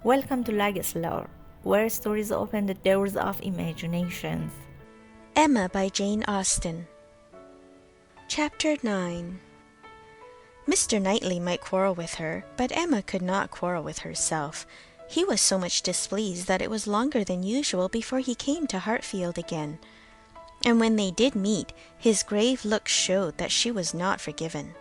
Welcome to LagesLore, where stories open the doors of imaginations. Emma by Jane Austen. Chapter 9. Mr. Knightley might quarrel with her, but Emma could not quarrel with herself. He was so much displeased that it was longer than usual before he came to Hartfield again. And when they did meet, his grave look showed that she was not forgiven.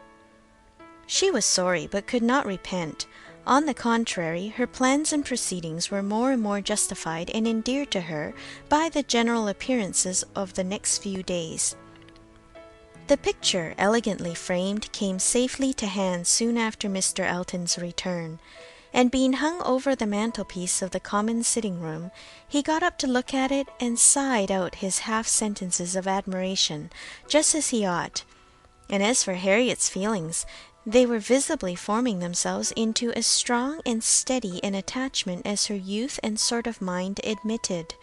She was sorry, but could not repent. On the contrary, her plans and proceedings were more and more justified and endeared to her by the general appearances of the next few days. The picture, elegantly framed, came safely to hand soon after Mr. Elton's return, and being hung over the mantelpiece of the common sitting-room, he got up to look at it and sighed out his half-sentences of admiration, just as he ought. And as for Harriet's feelings, they were visibly forming themselves into as strong and steady an attachment as her youth and sort of mind admitted.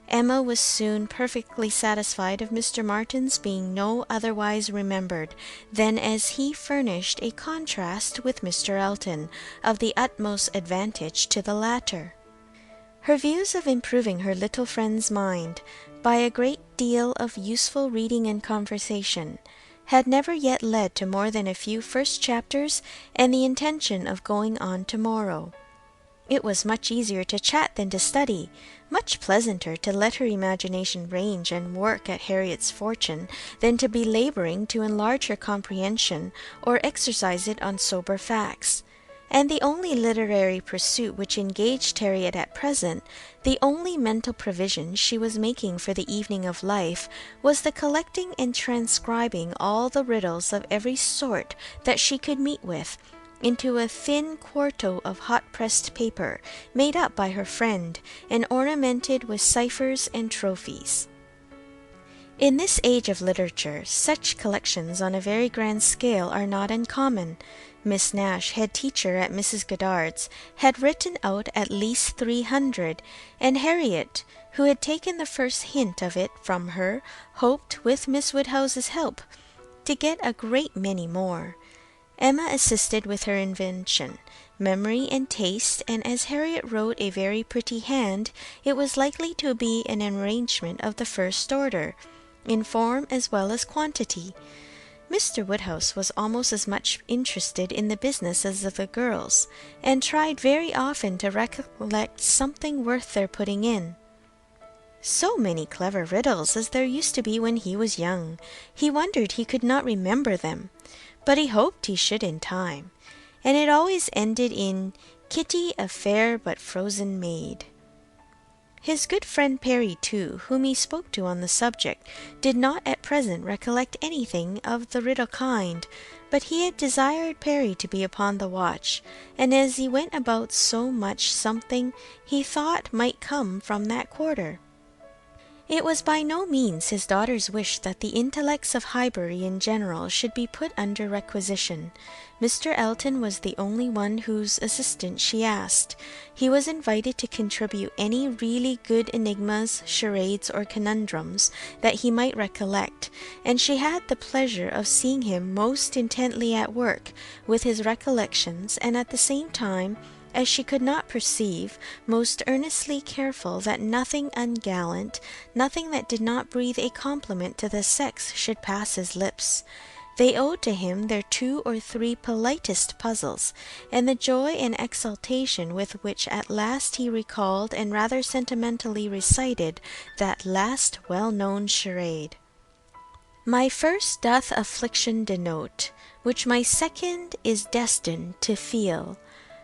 Emma was soon perfectly satisfied of Mr. Martin's being no otherwise remembered than as he furnished a contrast with Mr. Elton, of the utmost advantage to the latter. Her views of improving her little friend's mind, by a great deal of useful reading and conversation, had never yet led to more than a few first chapters and the intention of going on tomorrow. It was much easier to chat than to study, much pleasanter to let her imagination range and work at Harriet's fortune than to be labouring to enlarge her comprehension or exercise it on sober facts. And the only literary pursuit which engaged Harriet at present, the only mental provision she was making for the evening of life, was the collecting and transcribing all the riddles of every sort that she could meet with, into a thin quarto of hot-pressed paper, made up by her friend, and ornamented with ciphers and trophies. In this age of literature, such collections on a very grand scale are not uncommon. Miss Nash, head teacher at Mrs. Goddard's, had written out at least 300, and Harriet, who had taken the first hint of it from her, hoped, with Miss Woodhouse's help, to get a great many more. Emma assisted with her invention, memory, and taste, and as Harriet wrote a very pretty hand, it was likely to be an arrangement of the first order, in form as well as quantity. Mr. Woodhouse was almost as much interested in the business as the girls, and tried very often to recollect something worth their putting in. So many clever riddles as there used to be when he was young. He wondered he could not remember them, but he hoped he should in time, and it always ended in Kitty, a fair but frozen maid. His good friend Perry, too, whom he spoke to on the subject, did not at present recollect anything of the riddle kind, but he had desired Perry to be upon the watch, and as he went about so much something he thought might come from that quarter. It was by no means his daughter's wish that the intellects of Highbury in general should be put under requisition. Mr. Elton was the only one whose assistance she asked. He was invited to contribute any really good enigmas, charades, or conundrums that he might recollect, and she had the pleasure of seeing him most intently at work with his recollections, and at the same time, as she could not perceive, most earnestly careful that nothing ungallant, nothing that did not breathe a compliment to the sex, should pass his lips. They owed to him their 2 or 3 politest puzzles, and the joy and exultation with which at last he recalled and rather sentimentally recited that last well-known charade. My first doth affliction denote, which my second is destined to feel,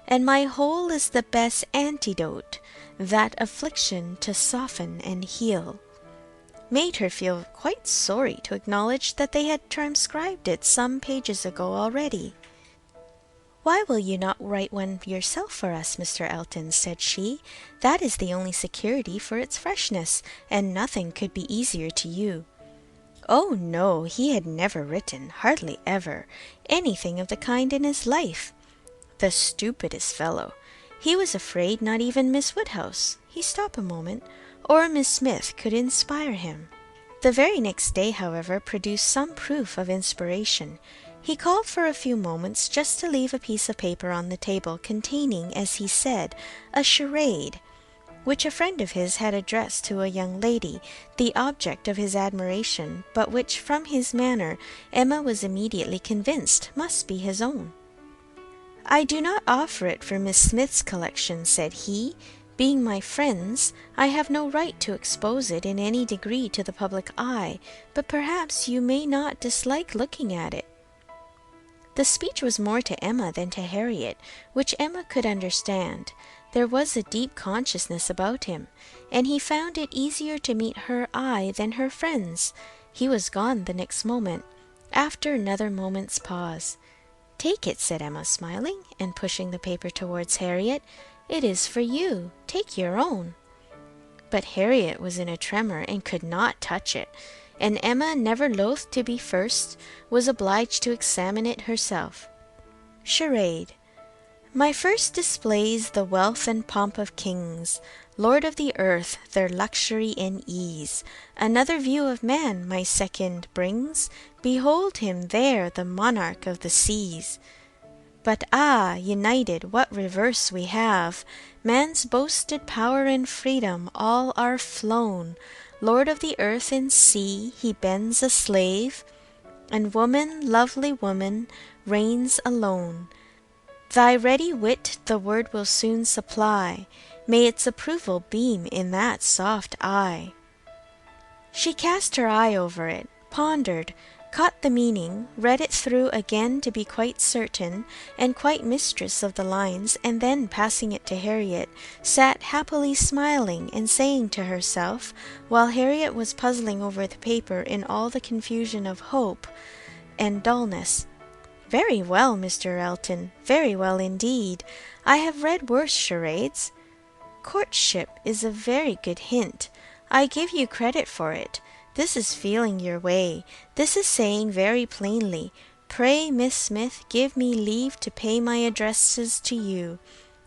and my whole is the best antidote, that affliction to soften and heal, made her feel quite sorry to acknowledge that they had transcribed it some pages ago already. "Why will you not write one yourself for us, Mr. Elton?" said she. "That is the only security for its freshness, and nothing could be easier to you." Oh no, he had never written, hardly ever, anything of the kind in his life. The stupidest fellow! He was afraid not even Miss Woodhouse, he stopped a moment, or Miss Smith could inspire him. The very next day, however, produced some proof of inspiration. He called for a few moments just to leave a piece of paper on the table containing, as he said, a charade, which a friend of his had addressed to a young lady, the object of his admiration, but which from his manner Emma was immediately convinced must be his own. "I do not offer it for Miss Smith's collection," said he. "Being my friend's, I have no right to expose it in any degree to the public eye, but perhaps you may not dislike looking at it." The speech was more to Emma than to Harriet, which Emma could understand. There was a deep consciousness about him, and he found it easier to meet her eye than her friend's. He was gone the next moment, after another moment's pause. "Take it," said Emma, smiling, and pushing the paper towards Harriet. "It is for you. Take your own." But Harriet was in a tremor and could not touch it, and Emma, never loath to be first, was obliged to examine it herself. Charade. My first displays the wealth and pomp of kings, Lord of the earth, their luxury and ease. Another view of man my second brings, Behold him there, the monarch of the seas. But united, what reverse we have! Man's boasted power and freedom all are flown. Lord of the earth and sea, he bends a slave, and woman, lovely woman, reigns alone. Thy ready wit the word will soon supply, may its approval beam in that soft eye. She cast her eye over it, pondered, caught the meaning, read it through again to be quite certain, and quite mistress of the lines, and then passing it to Harriet, sat happily smiling and saying to herself, while Harriet was puzzling over the paper in all the confusion of hope and dullness, "Very well, Mr. Elton, very well indeed. I have read worse charades. Courtship is a very good hint. I give you credit for it. This is feeling your way. This is saying very plainly, Pray, Miss Smith, give me leave to pay my addresses to you.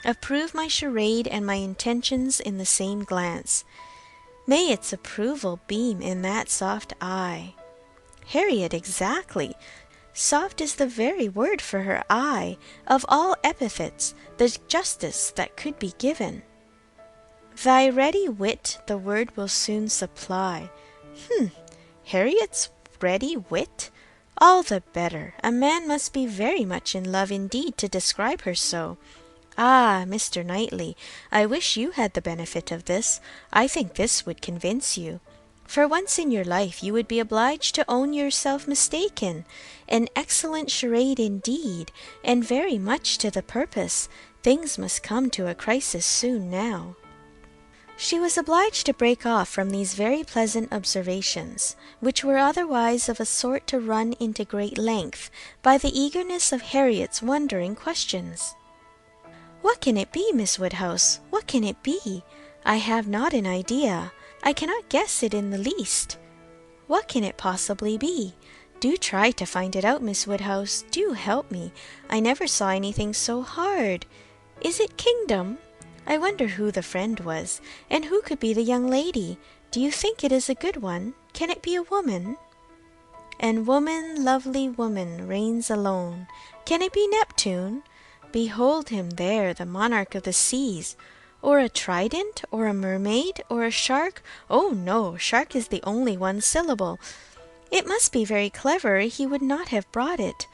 Approve my charade and my intentions in the same glance. May its approval beam in that soft eye." Harriet, exactly. Soft is the very word for her eye. Of all epithets, the justest that could be given. Thy ready wit the word will soon supply. Harriet's ready wit? All the better. A man must be very much in love indeed to describe her so. Ah, Mr. Knightley, I wish you had the benefit of this. I think this would convince you. For once in your life you would be obliged to own yourself mistaken. An excellent charade indeed, and very much to the purpose. Things must come to a crisis soon now. She was obliged to break off from these very pleasant observations, which were otherwise of a sort to run into great length, by the eagerness of Harriet's wondering questions. "What can it be, Miss Woodhouse? What can it be? I have not an idea. I cannot guess it in the least. What can it possibly be? Do try to find it out, Miss Woodhouse. Do help me. I never saw anything so hard. Is it kingdom? I wonder who the friend was, and who could be the young lady. Do you think it is a good one? Can it be a woman? And woman, lovely woman, reigns alone. Can it be Neptune? Behold him there, the monarch of the seas. Or a trident, or a mermaid, or a shark? Oh no, shark is the only one syllable. It must be very clever, he would not have brought it.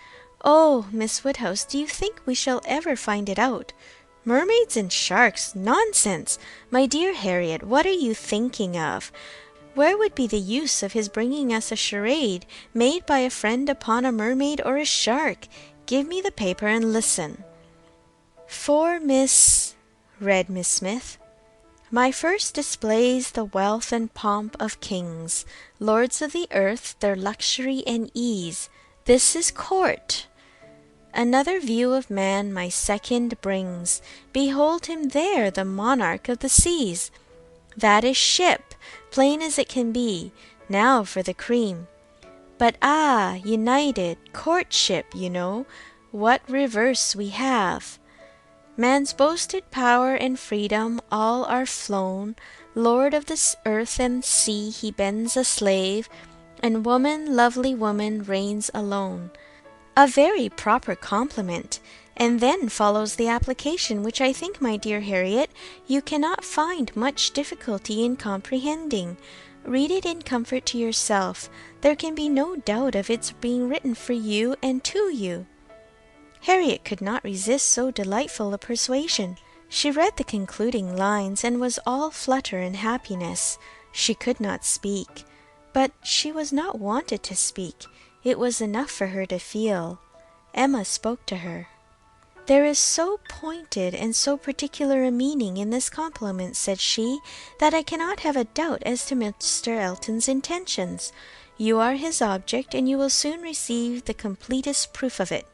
Oh, Miss Woodhouse, do you think we shall ever find it out? Mermaids and sharks! Nonsense! My dear Harriet, what are you thinking of? Where would be the use of his bringing us a charade made by a friend upon a mermaid or a shark? Give me the paper and listen. For read Miss Smith. My first displays the wealth and pomp of kings, lords of the earth, their luxury and ease. This is court. Another view of man my second brings. Behold him there, the monarch of the seas. That is ship, plain as it can be. Now for the cream. But united, courtship, you know, what reverse we have. Man's boasted power and freedom all are flown. Lord of this earth and sea, he bends a slave, and woman, lovely woman, reigns alone. A very proper compliment. And then follows the application, which I think, my dear Harriet, you cannot find much difficulty in comprehending. Read it in comfort to yourself. There can be no doubt of its being written for you and to you. Harriet could not resist so delightful a persuasion. She read the concluding lines, and was all flutter and happiness. She could not speak. But she was not wanted to speak. It was enough for her to feel. Emma spoke to her. "There is so pointed and so particular a meaning in this compliment," said she, "that I cannot have a doubt as to Mr. Elton's intentions. You are his object, and you will soon receive the completest proof of it."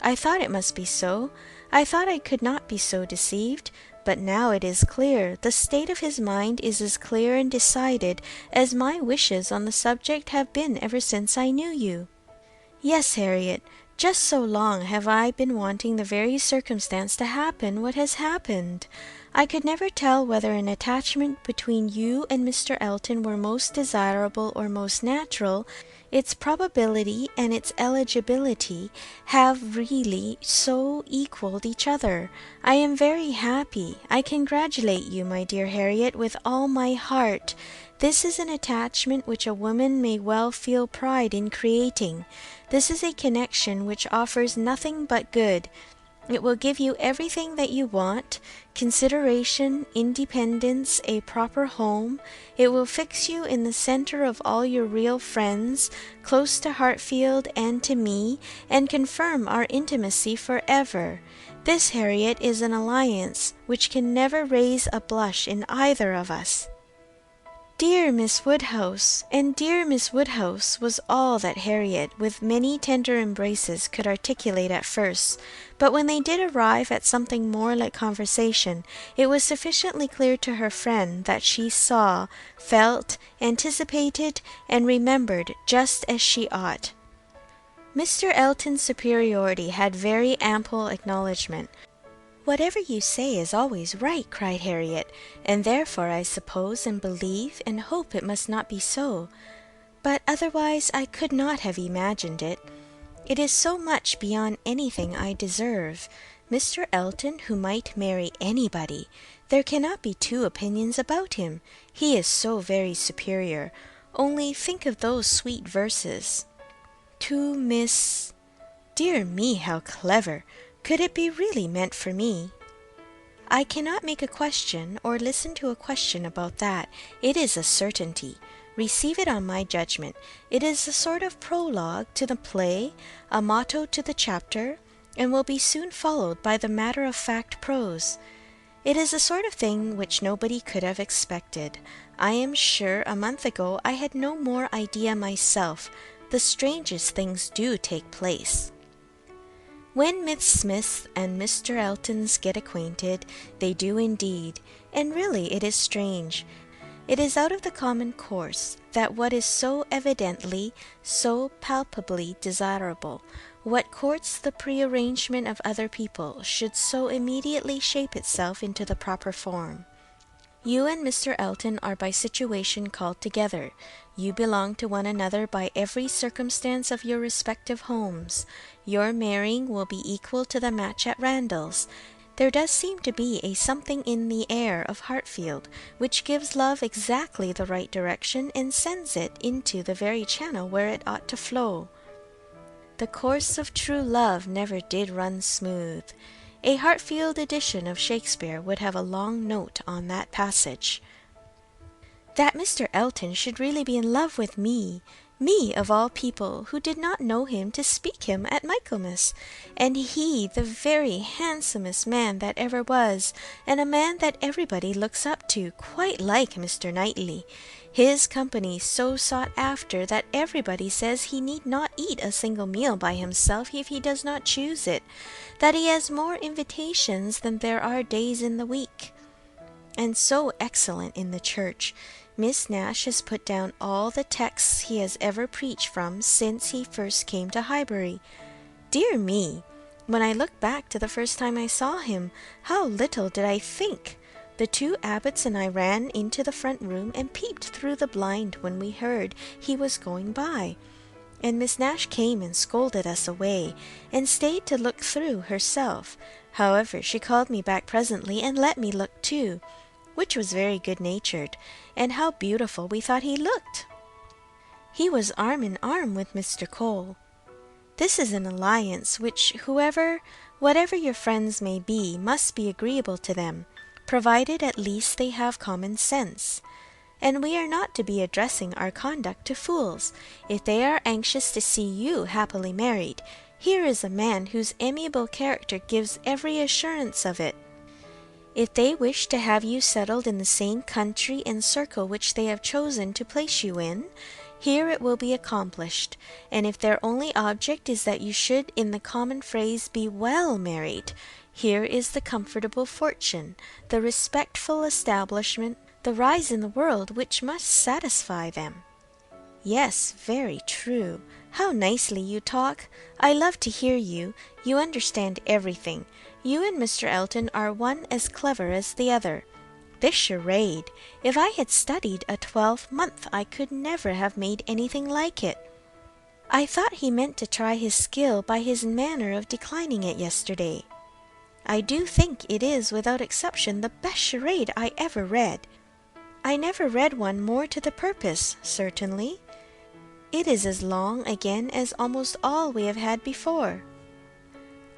I thought it must be so. I thought I could not be so deceived. But now it is clear. The state of his mind is as clear and decided as my wishes on the subject have been ever since I knew you. Yes, Harriet, just so long have I been wanting the very circumstance to happen what has happened. I could never tell whether an attachment between you and Mr. Elton were most desirable or most natural. Its probability and its eligibility have really so equalled each other. I am very happy. I congratulate you, my dear Harriet, with all my heart. This is an attachment which a woman may well feel pride in creating. This is a connection which offers nothing but good. It will give you everything that you want: consideration, independence, a proper home. It will fix you in the centre of all your real friends, close to Hartfield and to me, and confirm our intimacy for ever. This, Harriet, is an alliance which can never raise a blush in either of us. Dear Miss Woodhouse, and dear Miss Woodhouse was all that Harriet, with many tender embraces, could articulate at first, but when they did arrive at something more like conversation, it was sufficiently clear to her friend that she saw, felt, anticipated, and remembered just as she ought. Mr. Elton's superiority had very ample acknowledgment. "Whatever you say is always right," cried Harriet, "and therefore I suppose and believe and hope it must not be so. But otherwise I could not have imagined it. It is so much beyond anything I deserve. Mr. Elton, who might marry anybody. There cannot be two opinions about him. He is so very superior. Only think of those sweet verses. To Miss... Dear me, how clever! Could it be really meant for me? I cannot make a question or listen to a question about that. It is a certainty. Receive it on my judgment. It is a sort of prologue to the play, a motto to the chapter, and will be soon followed by the matter-of-fact prose. It is a sort of thing which nobody could have expected. I am sure a month ago I had no more idea myself. The strangest things do take place. When Miss Smiths and Mr. Eltons get acquainted, they do indeed, and really it is strange. It is out of the common course that what is so evidently, so palpably desirable, what courts the prearrangement of other people, should so immediately shape itself into the proper form. You and Mr. Elton are by situation called together. You belong to one another by every circumstance of your respective homes. Your marrying will be equal to the match at Randalls. There does seem to be a something in the air of Hartfield, which gives love exactly the right direction and sends it into the very channel where it ought to flow. The course of true love never did run smooth. A Hartfield edition of Shakespeare would have a long note on that passage. That Mr. Elton should really be in love with me of all people, who did not know him to speak him at Michaelmas, and he the very handsomest man that ever was, and a man that everybody looks up to, quite like Mr. Knightley. His company so sought after that everybody says he need not eat a single meal by himself if he does not choose it, that he has more invitations than there are days in the week, and so excellent in the church. Miss Nash has put down all the texts he has ever preached from since he first came to Highbury. Dear me! When I look back to the first time I saw him, how little did I think! The two abbots and I ran into the front room and peeped through the blind when we heard he was going by. and Miss Nash came and scolded us away, and stayed to look through herself. However, she called me back presently, and let me look too, which was very good-natured, and how beautiful we thought he looked! He was arm in arm with Mr. Cole. This is an alliance which whatever your friends may be, must be agreeable to them, provided at least they have common sense. And we are not to be addressing our conduct to fools. If they are anxious to see you happily married, here is a man whose amiable character gives every assurance of it. If they wish to have you settled in the same country and circle which they have chosen to place you in, here it will be accomplished, and if their only object is that you should, in the common phrase, be well married, here is the comfortable fortune, the respectful establishment, the rise in the world which must satisfy them. Yes, very true. How nicely you talk! I love to hear you. You understand everything. You and Mr. Elton are one as clever as the other. This charade, if I had studied a 12-month, I could never have made anything like it. I thought he meant to try his skill by his manner of declining it yesterday. I do think it is, without exception, the best charade I ever read. I never read one more to the purpose, certainly. It is as long, again, as almost all we have had before.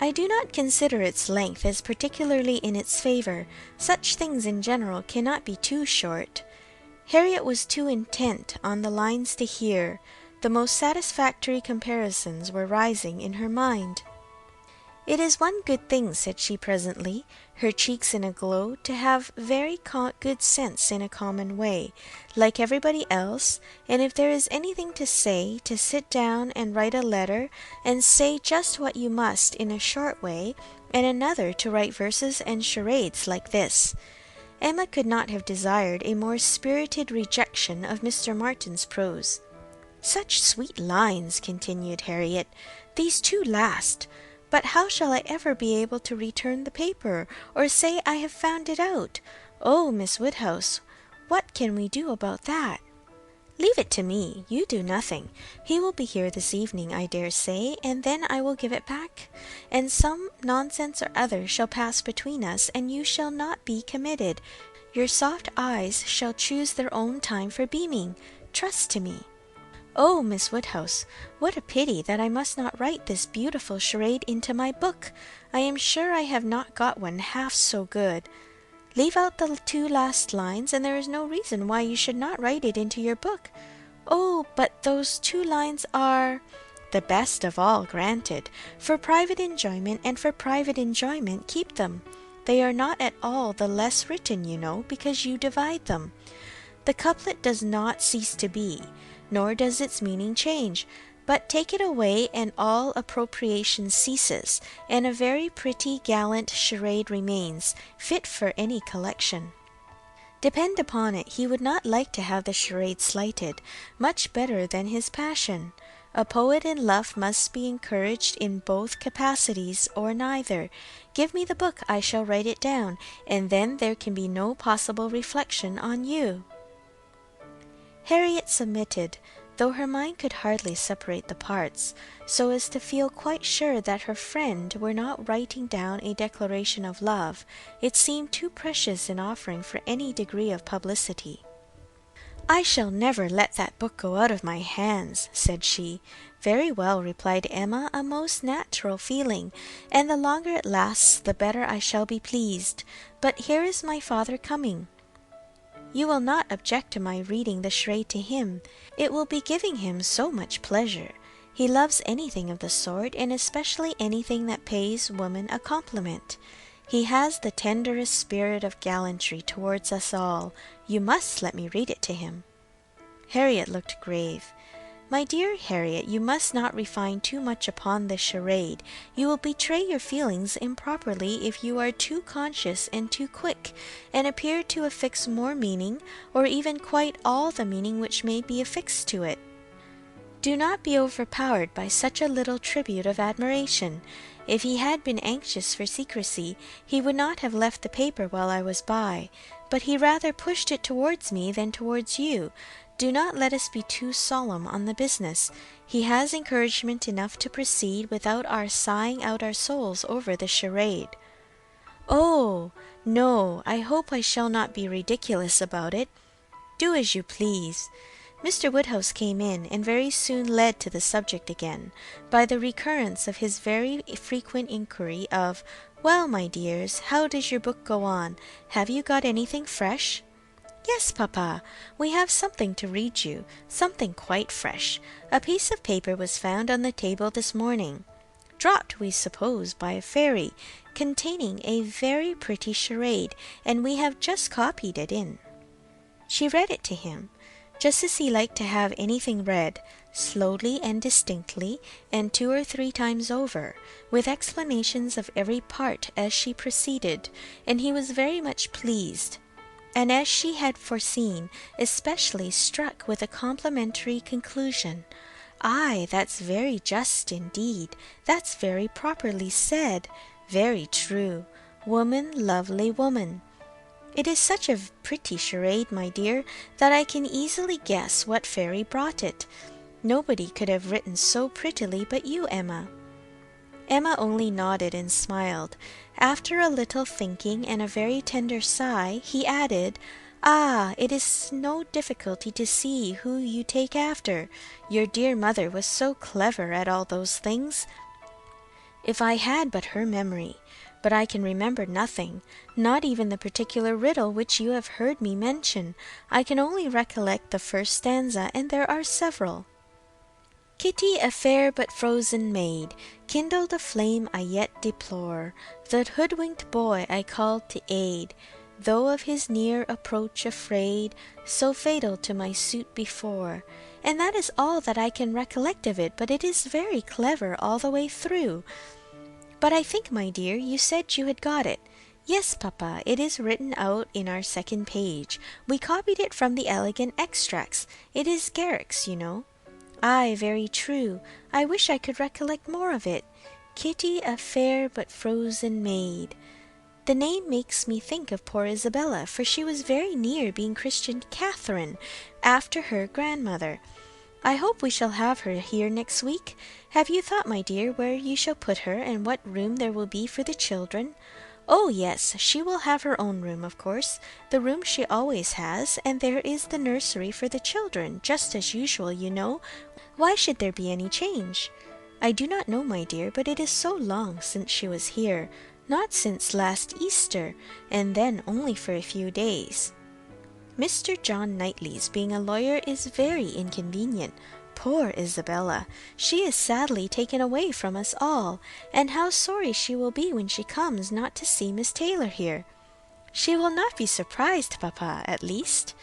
I do not consider its length as particularly in its favour. Such things in general cannot be too short. Harriet was too intent on the lines to hear. The most satisfactory comparisons were rising in her mind. "It is one good thing," said she presently, her cheeks in a glow, "to have very good sense in a common way, like everybody else, and if there is anything to say, to sit down and write a letter, and say just what you must in a short way, and another to write verses and charades like this." Emma could not have desired a more spirited rejection of Mr. Martin's prose. "Such sweet lines," continued Harriet, "these two last. But how shall I ever be able to return the paper, or say I have found it out? Oh, Miss Woodhouse, what can we do about that?" "Leave it to me. You do nothing. He will be here this evening, I dare say, and then I will give it back, and some nonsense or other shall pass between us, and you shall not be committed. Your soft eyes shall choose their own time for beaming. Trust to me." "Oh, Miss Woodhouse, what a pity that I must not write this beautiful charade into my book! I am sure I have not got one half so good. Leave out the two last lines, and there is no reason why you should not write it into your book." "Oh, but those two lines are—" "The best of all, granted. For private enjoyment, and for private enjoyment keep them. They are not at all the less written, you know, because you divide them. The couplet does not cease to be, nor does its meaning change, but take it away and all appropriation ceases, and a very pretty gallant charade remains, fit for any collection. Depend upon it, he would not like to have the charade slighted, much better than his passion. A poet in love must be encouraged in both capacities, or neither. Give me the book, I shall write it down, and then there can be no possible reflection on you." Harriet submitted, though her mind could hardly separate the parts, so as to feel quite sure that her friend were not writing down a declaration of love. It seemed too precious an offering for any degree of publicity. "I shall never let that book go out of my hands," said she. "Very well," replied Emma, "a most natural feeling, and the longer it lasts the better I shall be pleased. But here is my father coming. You will not object to my reading the charade to him. It will be giving him so much pleasure. He loves anything of the sort, and especially anything that pays woman a compliment. He has the tenderest spirit of gallantry towards us all. You must let me read it to him." Harriet looked grave. "My dear Harriet, you must not refine too much upon the charade. You will betray your feelings improperly if you are too conscious and too quick, and appear to affix more meaning, or even quite all the meaning which may be affixed to it. Do not be overpowered by such a little tribute of admiration. If he had been anxious for secrecy, he would not have left the paper while I was by, but he rather pushed it towards me than towards you. Do not let us be too solemn on the business. He has encouragement enough to proceed without our sighing out our souls over the charade." "Oh, no, I hope I shall not be ridiculous about it. Do as you please." Mr. Woodhouse came in, and very soon led to the subject again, by the recurrence of his very frequent inquiry of, "Well, my dears, how does your book go on? Have you got anything fresh?" "Yes, papa, we have something to read you, something quite fresh. A piece of paper was found on the table this morning, dropped, we suppose, by a fairy, containing a very pretty charade, and we have just copied it in." She read it to him, just as he liked to have anything read, slowly and distinctly, and 2 or 3 times over, with explanations of every part as she proceeded, and he was very much pleased, and, as she had foreseen, especially struck with a complimentary conclusion. "Ay, that's very just indeed. That's very properly said. Very true. Woman, lovely woman. It is such a pretty charade, my dear, that I can easily guess what fairy brought it. Nobody could have written so prettily but you, Emma." Emma only nodded and smiled. After a little thinking and a very tender sigh, he added, "Ah, it is no difficulty to see who you take after. Your dear mother was so clever at all those things. If I had but her memory! But I can remember nothing, not even the particular riddle which you have heard me mention. I can only recollect the first stanza, and there are several. Kitty, a fair but frozen maid, kindled a flame I yet deplore. The hoodwinked boy I called to aid, though of his near approach afraid, so fatal to my suit before." And that is all that I can recollect of it, but it is very clever all the way through. But I think, my dear, you said you had got it. "Yes, papa, it is written out in our second page. We copied it from the elegant extracts. It is Garrick's, you know." "Ay, very true. I wish I could recollect more of it. Kitty, a fair but frozen maid." The name makes me think of poor Isabella, for she was very near being christened Catherine, after her grandmother. I hope we shall have her here next week. Have you thought, my dear, where you shall put her, and what room there will be for the children? "Oh, yes, she will have her own room, of course, the room she always has, and there is the nursery for the children, just as usual, you know. Why should there be any change?" "I do not know, my dear, but it is so long since she was here, not since last Easter, and then only for a few days. Mr. John Knightley's being a lawyer is very inconvenient. Poor Isabella! She is sadly taken away from us all, and how sorry she will be when she comes not to see Miss Taylor here." "She will not be surprised, papa, at least."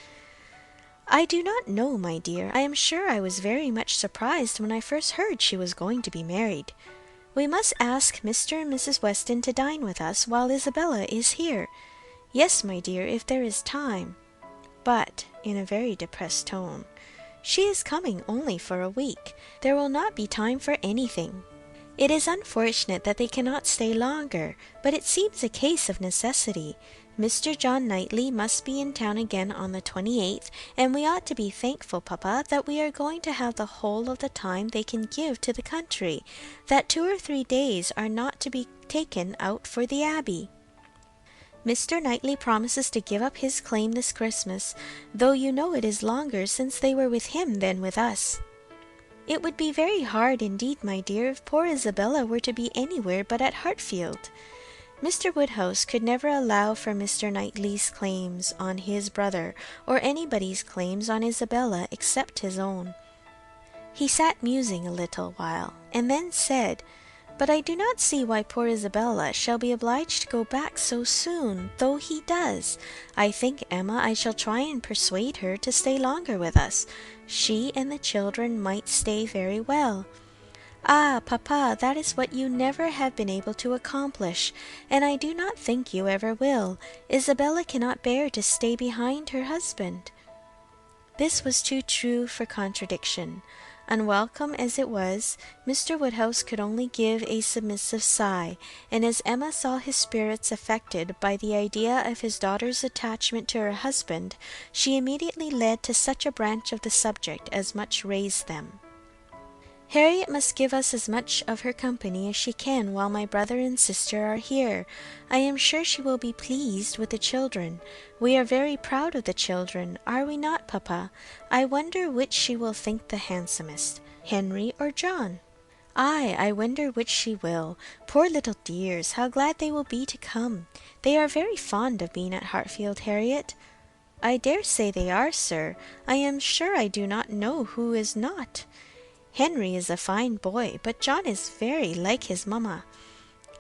"I do not know, my dear. I am sure I was very much surprised when I first heard she was going to be married. We must ask Mr. and Mrs. Weston to dine with us while Isabella is here. Yes, my dear, if there is time." But in a very depressed tone, "She is coming only for a week. There will not be time for anything. It is unfortunate that they cannot stay longer, but it seems a case of necessity. Mr. John Knightley must be in town again on the 28th, and we ought to be thankful, papa, that we are going to have the whole of the time they can give to the country, that 2 or 3 days are not to be taken out for the Abbey. Mr. Knightley promises to give up his claim this Christmas, though you know it is longer since they were with him than with us. It would be very hard indeed, my dear, if poor Isabella were to be anywhere but at Hartfield. Mr. Woodhouse could never allow for Mr. Knightley's claims on his brother, or anybody's claims on Isabella except his own." He sat musing a little while, and then said, "But I do not see why poor Isabella shall be obliged to go back so soon, though he does. I think, Emma, I shall try and persuade her to stay longer with us. She and the children might stay very well." "Ah, papa, that is what you never have been able to accomplish, and I do not think you ever will. Isabella cannot bear to stay behind her husband." This was too true for contradiction. Unwelcome as it was, Mr. Woodhouse could only give a submissive sigh, and as Emma saw his spirits affected by the idea of his daughter's attachment to her husband, she immediately led to such a branch of the subject as much raised them. Harriet must give us as much of her company as she can while my brother and sister are here. I am sure she will be pleased with the children. We are very proud of the children, are we not, papa? I wonder which she will think the handsomest, Henry or John? Ay, I wonder which she will. Poor little dears, how glad they will be to come. They are very fond of being at Hartfield, Harriet. I dare say they are, sir. I am sure I do not know who is not. Henry is a fine boy, but John is very like his mamma.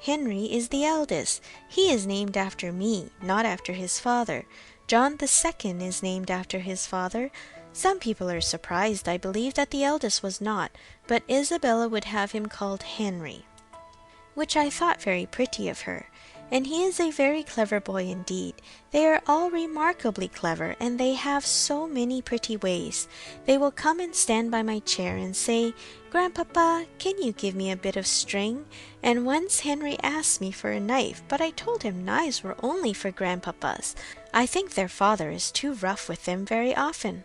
Henry is the eldest. He is named after me, not after his father. John the second is named after his father. Some people are surprised, I believe, that the eldest was not, but Isabella would have him called Henry, which I thought very pretty of her. And he is a very clever boy indeed. They are all remarkably clever, and they have so many pretty ways. They will come and stand by my chair and say, "Grandpapa, can you give me a bit of string?" And once Henry asked me for a knife, but I told him knives were only for grandpapas. I think their father is too rough with them very often.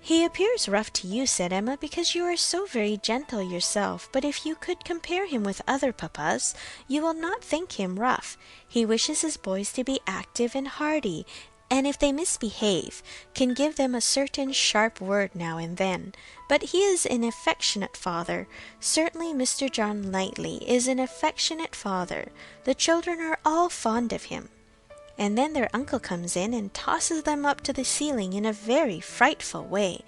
He appears rough to you, said Emma, because you are so very gentle yourself, but if you could compare him with other papas, you will not think him rough. He wishes his boys to be active and hardy, and if they misbehave, can give them a certain sharp word now and then. But he is an affectionate father. Certainly Mr. John Knightley is an affectionate father. The children are all fond of him. And then their uncle comes in and tosses them up to the ceiling in a very frightful way.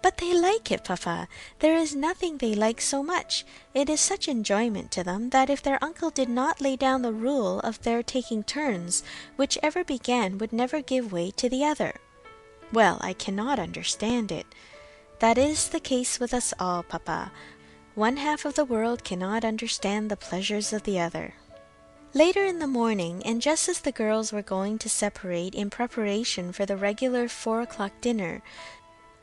But they like it, papa. There is nothing they like so much. It is such enjoyment to them that if their uncle did not lay down the rule of their taking turns, whichever began would never give way to the other. Well, I cannot understand it. That is the case with us all, papa. One half of the world cannot understand the pleasures of the other. Later in the morning, and just as the girls were going to separate in preparation for the regular 4 o'clock dinner,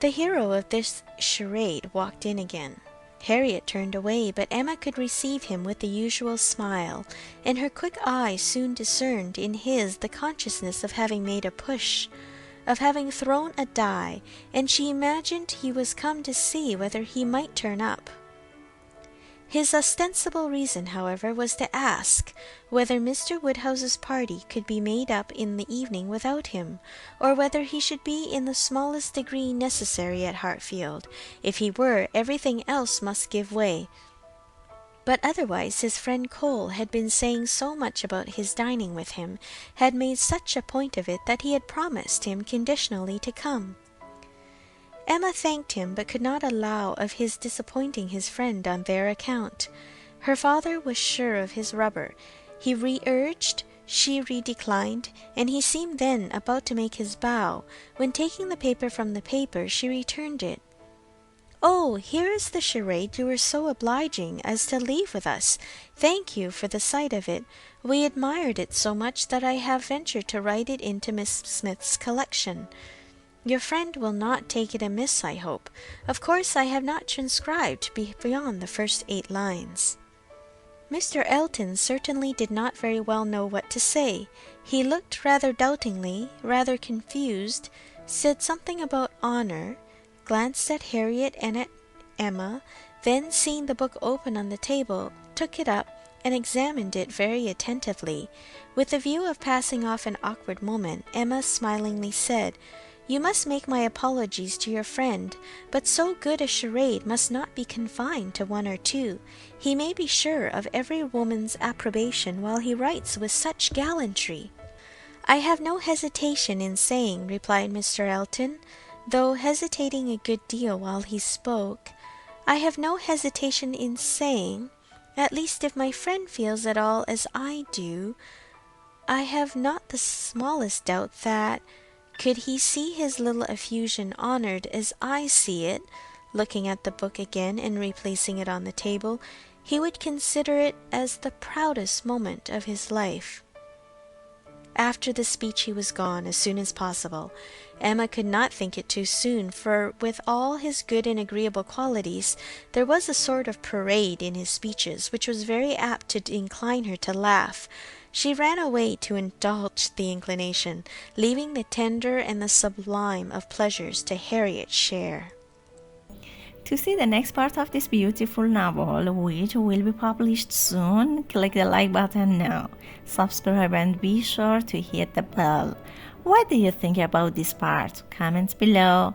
the hero of this charade walked in again. Harriet turned away, but Emma could receive him with the usual smile, and her quick eye soon discerned in his the consciousness of having made a push, of having thrown a die, and she imagined he was come to see whether he might turn up. His ostensible reason, however, was to ask whether Mr. Woodhouse's party could be made up in the evening without him, or whether he should be in the smallest degree necessary at Hartfield. If he were, everything else must give way. But otherwise his friend Cole had been saying so much about his dining with him, had made such a point of it, that he had promised him conditionally to come. Emma thanked him, but could not allow of his disappointing his friend on their account. Her father was sure of his rubber. He re-urged, she re-declined, and he seemed then about to make his bow, when taking the paper from the paper, she returned it. "Oh, here is the charade you were so obliging as to leave with us. Thank you for the sight of it. We admired it so much that I have ventured to write it into Miss Smith's collection. Your friend will not take it amiss, I hope. Of course I have not transcribed beyond the first 8 lines." Mr. Elton certainly did not very well know what to say. He looked rather doubtingly, rather confused, said something about honour, glanced at Harriet and at Emma, then seeing the book open on the table, took it up and examined it very attentively. With the view of passing off an awkward moment, Emma smilingly said, "You must make my apologies to your friend, but so good a charade must not be confined to 1 or 2. He may be sure of every woman's approbation while he writes with such gallantry." "I have no hesitation in saying," replied Mr. Elton, though hesitating a good deal while he spoke, "I have no hesitation in saying, at least if my friend feels at all as I do, I have not the smallest doubt that, could he see his little effusion honoured as I see it," looking at the book again and replacing it on the table, "he would consider it as the proudest moment of his life." After the speech he was gone as soon as possible. Emma could not think it too soon, for with all his good and agreeable qualities, there was a sort of parade in his speeches which was very apt to incline her to laugh. She ran away to indulge the inclination, leaving the tender and the sublime of pleasures to Harriet's share. To see the next part of this beautiful novel, which will be published soon, click the like button now. Subscribe and be sure to hit the bell. What do you think about this part? Comment below.